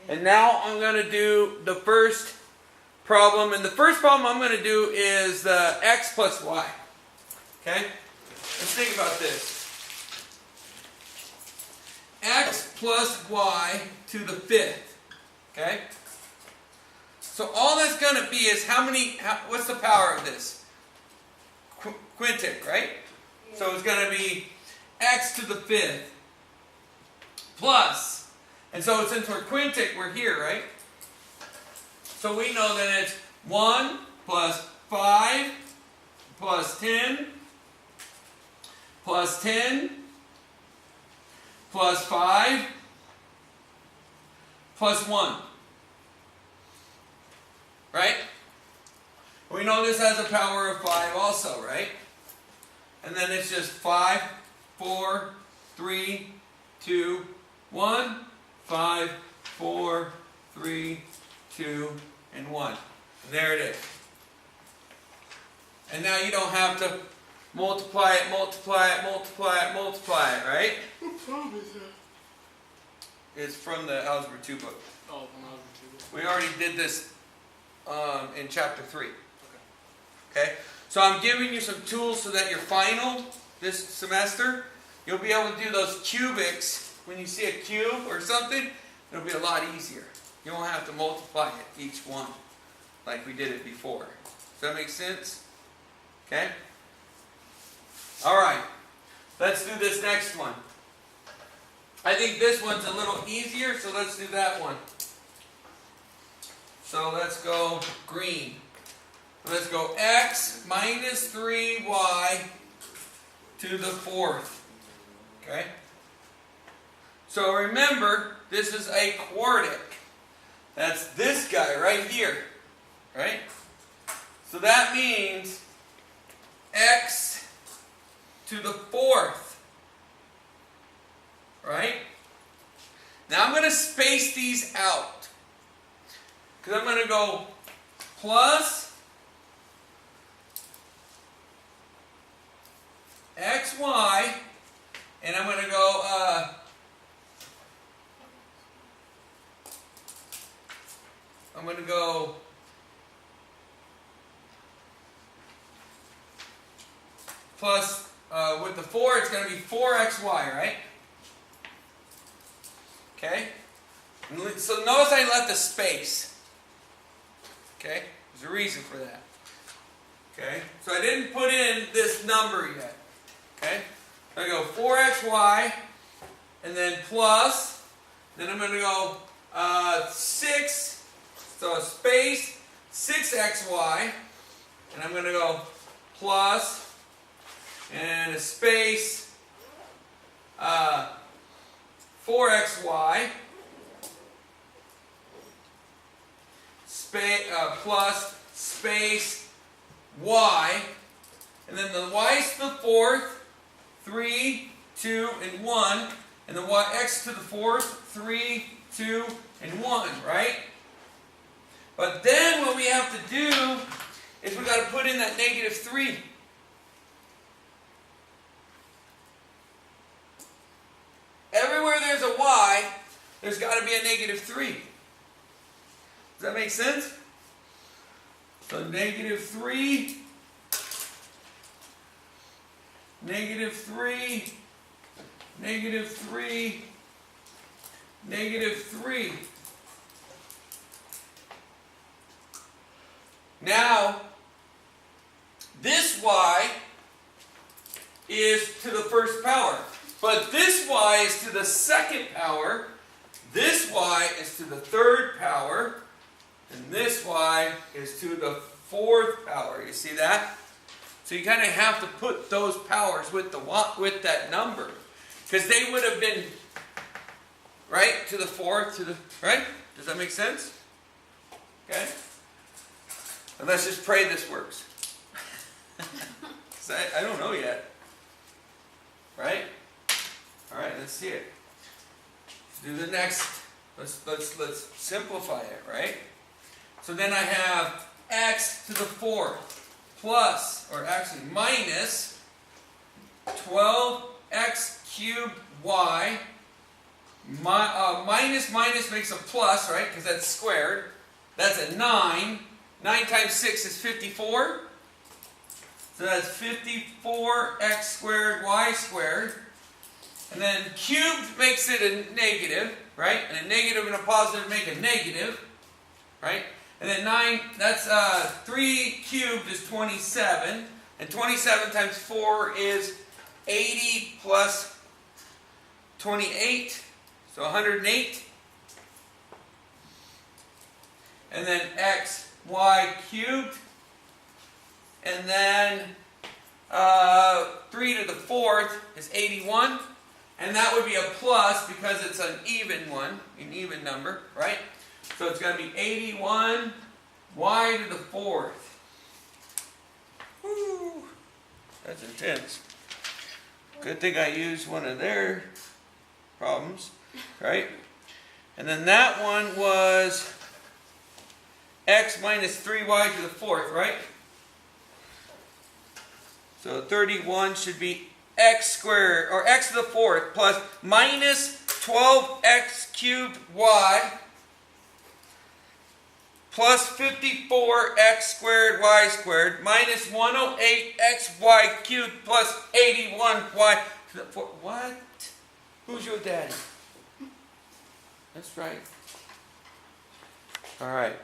And now I'm going to do the first problem. And the first problem I'm going to do is the x plus y. Okay? Let's think about this. X plus y to the fifth. Okay? So all that's going to be is what's the power of this? Quintic, right? Yeah. So it's going to be x to the fifth plus, and so since we're quintic, we're here, right? So we know that it's 1 plus 5 plus 10 plus 10 plus 5 plus 1. Right? We know this has a power of 5 also, right? And then it's just 5, 4, 3, 2, 1, 5, 4, 3, 2, and 1. And there it is. And now you don't have to multiply it, right? What problem is that? It's from the Algebra 2 book. Oh, from Algebra 2 book. We already did this in chapter 3. Okay? So I'm giving you some tools so that your final this semester, you'll be able to do those cubics. When you see a cube or something, it'll be a lot easier. You won't have to multiply it, each one, like we did it before. Does that make sense? Okay? Alright. Let's do this next one. I think this one's a little easier, so let's do that one. So let's go green. Let's go x minus 3y to the fourth. Okay? So remember, this is a quartic. That's this guy right here. Right? So that means x to the fourth. Right? Now I'm going to space these out. Because I'm going to go plus xy, and I'm going to go plus with the 4, it's going to be 4xy, right? Okay? So notice I left a space. Okay? There's a reason for that. Okay? So I didn't put in this number yet. Okay? I'm going to go 4xy, and then plus, then I'm going to go 6, so a space, 6xy, and I'm going to go plus, and a space, 4xy, plus, space, y, and then the y's to the fourth, 3, 2, and 1, and the x to the fourth, 3, 2, and 1, right? But then what we have to do is we got to put in that negative 3. Everywhere there's a y, there's got to be a negative 3. Does that make sense? So negative 3, negative 3, negative 3, negative 3. Now, this y is to the first power. But this y is to the second power. This y is to the third power. And this y is to the fourth power. You see that? So you kind of have to put those powers with that number. Because they would have been, right, to the fourth, right? Does that make sense? Okay? And let's just pray this works. I don't know yet. Right? Alright, let's see it. Let's do the next. Let's simplify it, right? So then I have x to the fourth plus, or actually minus 12x cubed y minus minus makes a plus, right? Because that's squared. That's a 9. 9 times 6 is 54. So that's 54x squared y squared. And then cubed makes it a negative, right? And a negative and a positive make a negative, right? And then 9, that's 3 cubed is 27. And 27 times 4 is 80 plus 28. So 108. And then x, y cubed. And then 3 to the 4th is 81. And that would be a plus because it's an even one, an even number, right? So it's going to be 81 y to the 4th. Woo, that's intense. Good thing I used one of their problems, right? And then that one was x minus 3y to the 4th, right? So 31 should be x squared, or x to the 4th, plus minus 12x cubed y, plus 54x squared y squared, minus 108xy cubed, plus 81y to the 4th. What? Who's your daddy? That's right. All right.